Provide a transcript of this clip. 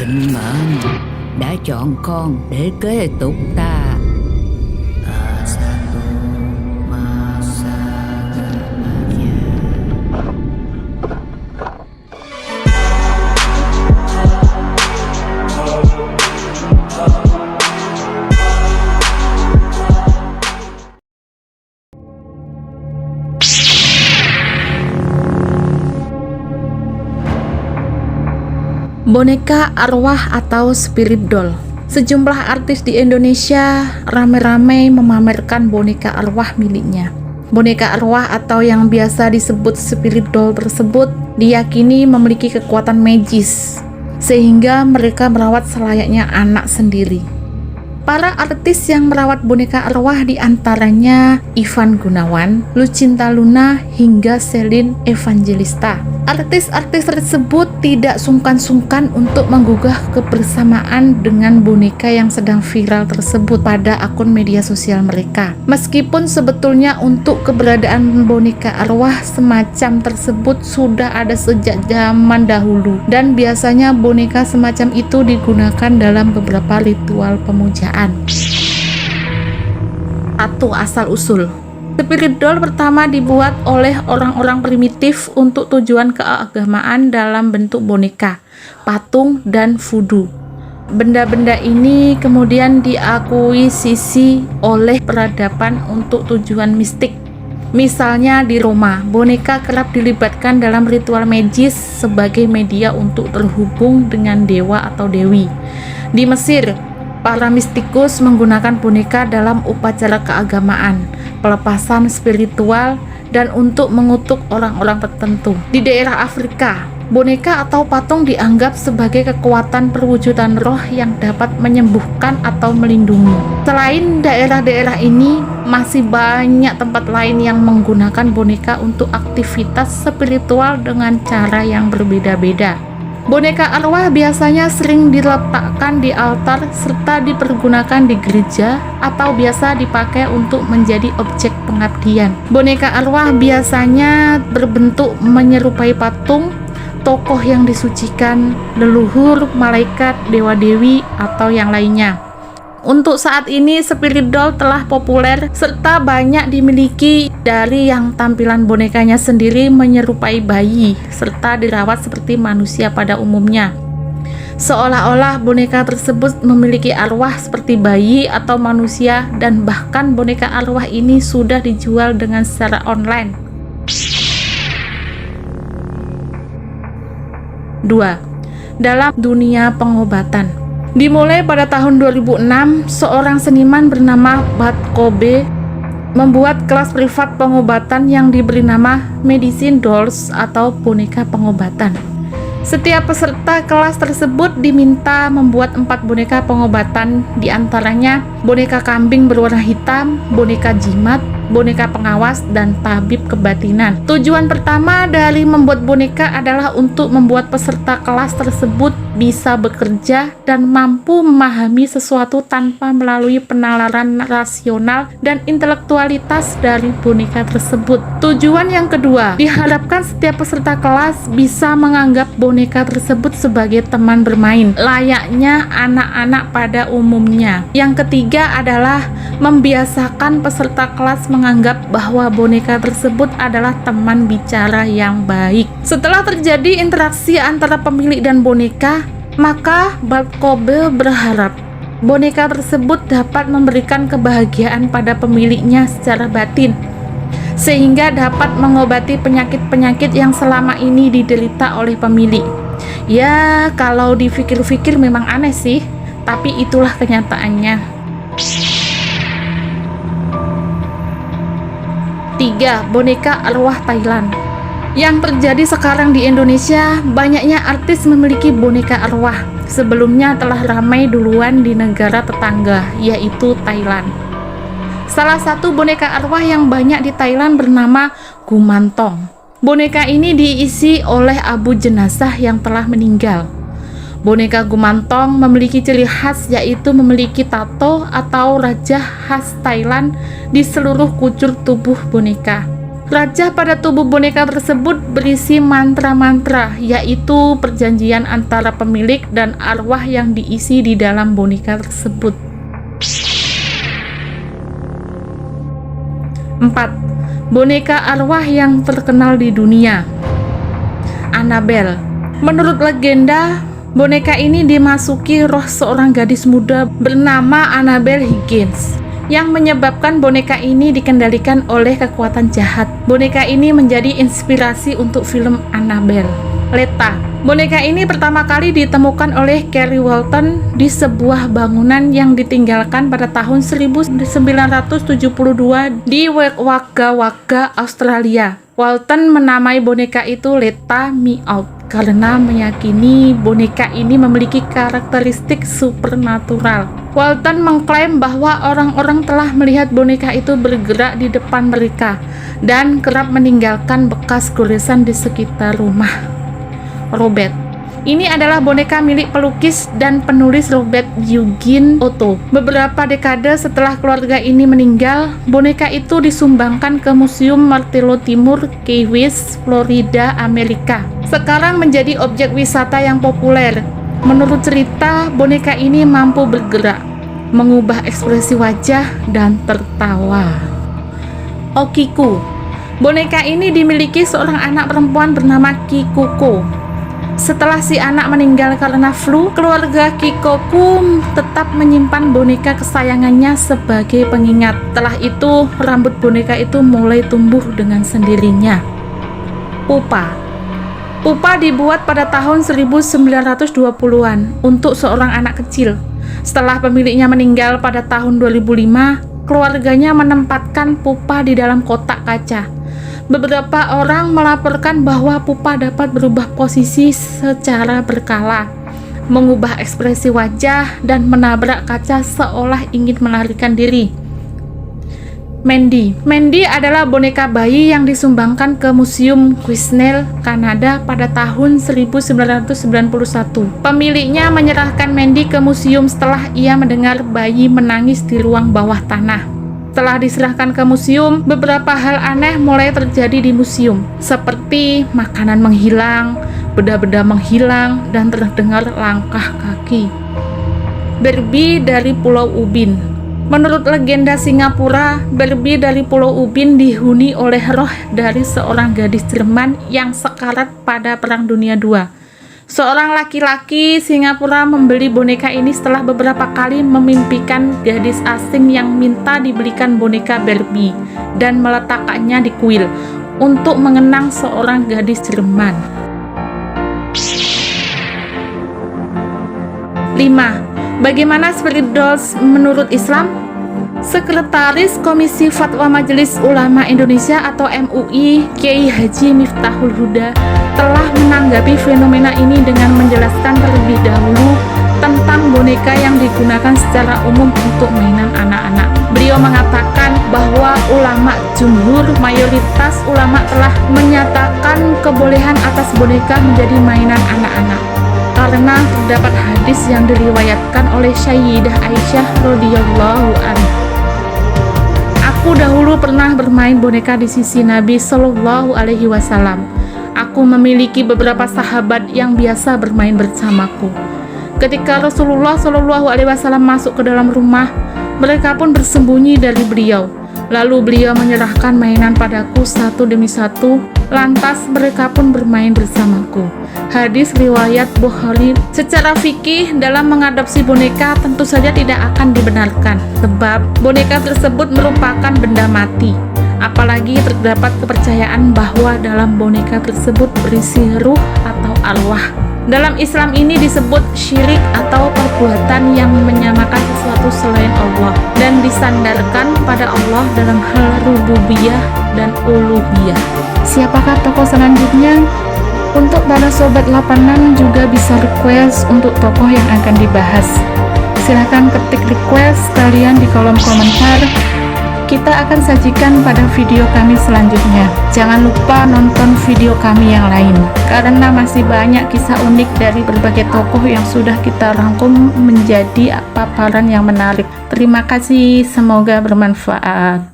định mệnh đã chọn con để kế tục ta. Asatu Masagamaya. Boneka arwah atau spirit doll. Sejumlah artis di Indonesia ramai-ramai memamerkan boneka arwah miliknya. Boneka arwah atau yang biasa disebut spirit doll tersebut diyakini memiliki kekuatan magis, sehingga mereka merawat selayaknya anak sendiri. Para artis yang merawat boneka arwah diantaranya Ivan Gunawan, Lucinta Luna, hingga Celine Evangelista. Artis-artis tersebut tidak sungkan-sungkan untuk menggugah kebersamaan dengan boneka yang sedang viral tersebut pada akun media sosial mereka. Meskipun sebetulnya untuk keberadaan boneka arwah semacam tersebut sudah ada sejak zaman dahulu, dan biasanya boneka semacam itu digunakan dalam beberapa ritual pemujaan. Atau asal-usul. Spirit doll pertama dibuat oleh orang-orang primitif untuk tujuan keagamaan dalam bentuk boneka, patung, dan voodoo. Benda-benda ini kemudian diakuisisi oleh peradaban untuk tujuan mistik. Misalnya di Roma, boneka kerap dilibatkan dalam ritual magis sebagai media untuk terhubung dengan dewa atau dewi. Di Mesir, para mistikus menggunakan boneka dalam upacara keagamaan, pelepasan spiritual, dan untuk mengutuk orang-orang tertentu. Di daerah Afrika, boneka atau patung dianggap sebagai kekuatan perwujudan roh yang dapat menyembuhkan atau melindungi. Selain daerah-daerah ini, masih banyak tempat lain yang menggunakan boneka untuk aktivitas spiritual dengan cara yang berbeda-beda. Boneka arwah biasanya sering diletakkan di altar serta dipergunakan di gereja atau biasa dipakai untuk menjadi objek pengabdian. Boneka arwah biasanya berbentuk menyerupai patung, tokoh yang disucikan, leluhur, malaikat, dewa-dewi, atau yang lainnya. Untuk saat ini, spirit doll telah populer serta banyak dimiliki dari yang tampilan bonekanya sendiri menyerupai bayi serta dirawat seperti manusia pada umumnya. Seolah-olah boneka tersebut memiliki arwah seperti bayi atau manusia, dan bahkan boneka arwah ini sudah dijual dengan secara online. 2. Dalam dunia pengobatan. Dimulai pada tahun 2006, seorang seniman bernama Bud Kobe membuat kelas privat pengobatan yang diberi nama Medicine Dolls atau boneka pengobatan. Setiap peserta kelas tersebut diminta membuat 4 boneka pengobatan, diantaranya boneka kambing berwarna hitam, boneka jimat, boneka pengawas, dan tabib kebatinan. Tujuan pertama dari membuat boneka adalah untuk membuat peserta kelas tersebut bisa bekerja dan mampu memahami sesuatu tanpa melalui penalaran rasional dan intelektualitas dari boneka tersebut. Tujuan yang kedua, diharapkan setiap peserta kelas bisa menganggap boneka tersebut sebagai teman bermain, layaknya anak-anak pada umumnya. Yang ketiga adalah membiasakan peserta kelas menganggap bahwa boneka tersebut adalah teman bicara yang baik. Setelah terjadi interaksi antara pemilik dan boneka, maka Bud Kobe berharap boneka tersebut dapat memberikan kebahagiaan pada pemiliknya secara batin, sehingga dapat mengobati penyakit-penyakit yang selama ini diderita oleh pemilik. Ya, kalau dipikir-pikir memang aneh sih, tapi itulah kenyataannya. 3. Boneka arwah Thailand. Yang terjadi sekarang di Indonesia, banyaknya artis memiliki boneka arwah. Sebelumnya telah ramai duluan di negara tetangga, yaitu Thailand. Salah satu boneka arwah yang banyak di Thailand bernama Gumantong. Boneka ini diisi oleh abu jenazah yang telah meninggal. Boneka Gumantong memiliki ciri khas, yaitu memiliki tato atau rajah khas Thailand di seluruh kucur tubuh boneka. Raja pada tubuh boneka tersebut berisi mantra-mantra, yaitu perjanjian antara pemilik dan arwah yang diisi di dalam boneka tersebut. 4. Boneka arwah yang terkenal di dunia. Annabelle. Menurut legenda, boneka ini dimasuki roh seorang gadis muda bernama Annabelle Higgins, yang menyebabkan boneka ini dikendalikan oleh kekuatan jahat. Boneka ini menjadi inspirasi untuk film Annabelle. Leta. Boneka ini pertama kali ditemukan oleh Kerry Walton di sebuah bangunan yang ditinggalkan pada tahun 1972 di Wagga Wagga, Australia. Walton menamai boneka itu Leta Me Out karena meyakini boneka ini memiliki karakteristik supernatural. Walton mengklaim bahwa orang-orang telah melihat boneka itu bergerak di depan mereka dan kerap meninggalkan bekas goresan di sekitar rumah. Robert. Ini adalah boneka milik pelukis dan penulis Robert Eugene Otto. Beberapa dekade setelah keluarga ini meninggal, boneka itu disumbangkan ke Museum Martello Timur, Key West, Florida, Amerika. Sekarang menjadi objek wisata yang populer. Menurut cerita, boneka ini mampu bergerak, mengubah ekspresi wajah, dan tertawa. Okiku. Boneka ini dimiliki seorang anak perempuan bernama Kikuko. Setelah si anak meninggal karena flu, keluarga Kikoku tetap menyimpan boneka kesayangannya sebagai pengingat. Setelah itu, rambut boneka itu mulai tumbuh dengan sendirinya. Pupa. Pupa dibuat pada tahun 1920-an untuk seorang anak kecil. Setelah pemiliknya meninggal pada tahun 2005, keluarganya menempatkan Pupa di dalam kotak kaca. Beberapa orang melaporkan bahwa pupa dapat berubah posisi secara berkala, mengubah ekspresi wajah, dan menabrak kaca seolah ingin melarikan diri. Mandy. Mandy adalah boneka bayi yang disumbangkan ke Museum Quesnel, Kanada pada tahun 1991. Pemiliknya menyerahkan Mandy ke museum setelah ia mendengar bayi menangis di ruang bawah tanah. Setelah diserahkan ke museum, beberapa hal aneh mulai terjadi di museum, seperti makanan menghilang, benda-benda menghilang, dan terdengar langkah kaki. Barbie dari Pulau Ubin. Menurut legenda Singapura, Barbie dari Pulau Ubin dihuni oleh roh dari seorang gadis Jerman yang sekarat pada Perang Dunia II. Seorang laki-laki Singapura membeli boneka ini setelah beberapa kali memimpikan gadis asing yang minta dibelikan boneka Barbie dan meletakkannya di kuil untuk mengenang seorang gadis Jerman. 5. Bagaimana spirit dolls menurut Islam? Sekretaris Komisi Fatwa Majelis Ulama Indonesia atau MUI, Kiai Haji Miftahul Huda, telah menanggapi fenomena ini dengan menjelaskan terlebih dahulu tentang boneka yang digunakan secara umum untuk mainan anak-anak. Beliau mengatakan bahwa ulama jumhur, mayoritas ulama telah menyatakan kebolehan atas boneka menjadi mainan anak-anak karena terdapat hadis yang diriwayatkan oleh Sayyidah Aisyah radhiyallahu anha. Aku dahulu pernah bermain boneka di sisi Nabi Shallallahu Alaihi Wasallam. Aku memiliki beberapa sahabat yang biasa bermain bersamaku. Ketika Rasulullah Shallallahu Alaihi Wasallam masuk ke dalam rumah, mereka pun bersembunyi dari beliau. Lalu beliau menyerahkan mainan padaku satu demi satu. Lantas mereka pun bermain bersamaku. Hadis riwayat Bukhari. Secara fikih, dalam mengadopsi boneka tentu saja tidak akan dibenarkan, sebab boneka tersebut merupakan benda mati. Apalagi terdapat kepercayaan bahwa dalam boneka tersebut berisi ruh atau arwah. Dalam Islam ini disebut syirik atau perbuatan yang menyamakan sesuatu selain Allah dan disandarkan pada Allah dalam hal rububiyah dan uluhiyah. Siapakah tokoh selanjutnya? Untuk para sobat lapangan juga bisa request untuk tokoh yang akan dibahas. Silahkan ketik request kalian di kolom komentar. Kita akan sajikan pada video kami selanjutnya. Jangan lupa nonton video kami yang lain, karena masih banyak kisah unik dari berbagai tokoh yang sudah kita rangkum menjadi paparan yang menarik. Terima kasih, semoga bermanfaat.